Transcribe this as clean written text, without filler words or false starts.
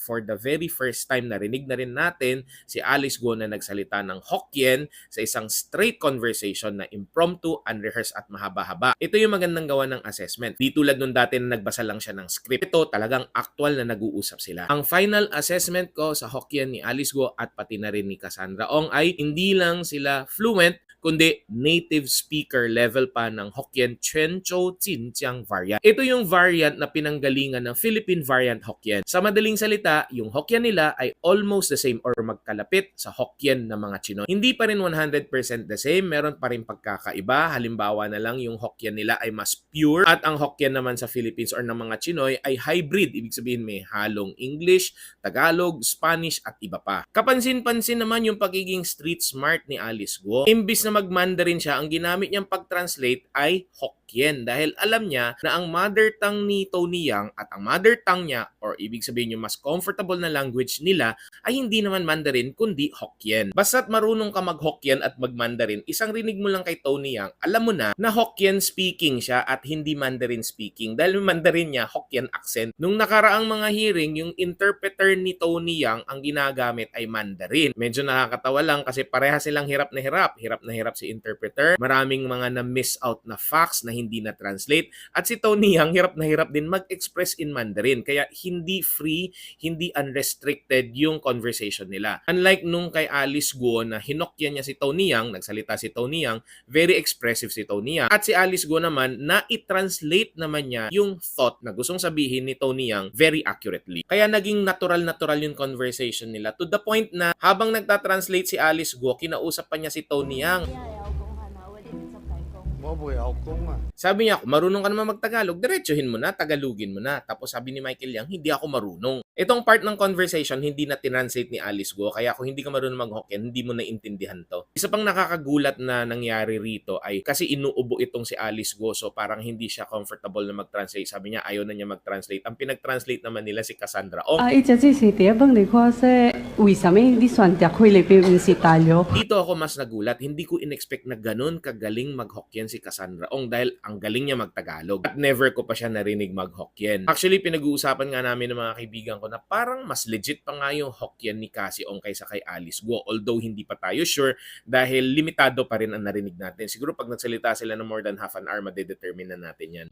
For the very first time, narinig na rin natin si Alice Guo na nagsalita ng Hokkien sa isang straight conversation na impromptu, unrehearsed at mahaba-haba. Ito yung magandang gawa ng assessment. Di tulad nung dati na nagbasa lang siya ng script. Ito talagang actual na nag-uusap sila. Ang final assessment ko sa Hokkien ni Alice Guo at pati na rin ni Cassandra Ong ay hindi lang sila fluent, kundi native speaker level pa ng Hokkien Quanzhou Jinjiang variant. Ito yung variant na pinanggalingan ng Philippine variant Hokkien. Sa madaling salita, yung Hokkien nila ay almost the same or magkalapit sa Hokkien ng mga Chinoy. Hindi pa rin 100% the same, meron pa rin pagkakaiba. Halimbawa na lang yung Hokkien nila ay mas pure at ang Hokkien naman sa Philippines or ng mga Chinoy ay hybrid. Ibig sabihin may halong English, Tagalog, Spanish at iba pa. Kapansin-pansin naman yung pagiging street smart ni Alice Guo. Imbis na mag-Mandarin siya, ang ginamit niyang pag-translate ay Hokkien dahil alam niya na ang mother tongue ni Tony Yang at ang mother tongue niya or ibig sabihin yung mas comfortable na language nila ay hindi naman Mandarin kundi Hokkien. Basta't marunong ka mag-Hokkien at mag-Mandarin, isang rinig mo lang kay Tony Yang, alam mo na Hokkien speaking siya at hindi Mandarin speaking dahil yung Mandarin niya Hokkien accent. Nung nakaraang mga hearing, yung interpreter ni Tony Yang ang ginagamit ay Mandarin. Medyo nakakatawa lang kasi pareha silang hirap na hirap si interpreter. Maraming mga na-miss out na facts na hindi na-translate. At si Tony Yang hirap na hirap din mag-express in Mandarin. Kaya hindi free, hindi unrestricted yung conversation nila. Unlike nung kay Alice Guo na hinokyan niya si Tony Yang, nagsalita si Tony Yang, very expressive si Tony Yang. At si Alice Guo naman, na i-translate naman niya yung thought na gustong sabihin ni Tony Yang very accurately. Kaya naging natural yung conversation nila to the point na habang nagta-translate si Alice Guo, kinausap pa niya si Tony Yang. Sabi niya, kung marunong ka naman mag-Tagalog, diretsuhin mo na, Tagalogin mo na. Tapos sabi ni Michael Yang, hindi ako marunong. Itong part ng conversation, hindi na tinranslate ni Alice Guo, kaya kung hindi ka marunong mag-Hokkien, hindi mo naintindihan to. Isa pang nakakagulat na nangyari rito ay kasi inuubo itong si Alice Guo, so parang hindi siya comfortable na mag-translate. Sabi niya, ayaw na niya mag-translate. Ang pinag-translate naman nila si Cassandra Ong. 一隻支持第一幫你講係為什麼啲船隻佢嚟表現是大咗？ Dito ako mas nagulat. Hindi ko in-expect na ganun kagaling mag-Hokkien si Cassandra Ong dahil ang galing niya mag-Tagalog. At never ko pa siya narinig mag-Hokkien. Actually, pinag-uusapan nga namin ng mga kaibigan ko na parang mas legit pa nga yung Hokkien ni Cassie Ong kaysa kay Alice Guo. Although hindi pa tayo sure dahil limitado pa rin ang narinig natin. Siguro pag nagsalita sila ng more than half an hour, madedetermine na natin yan.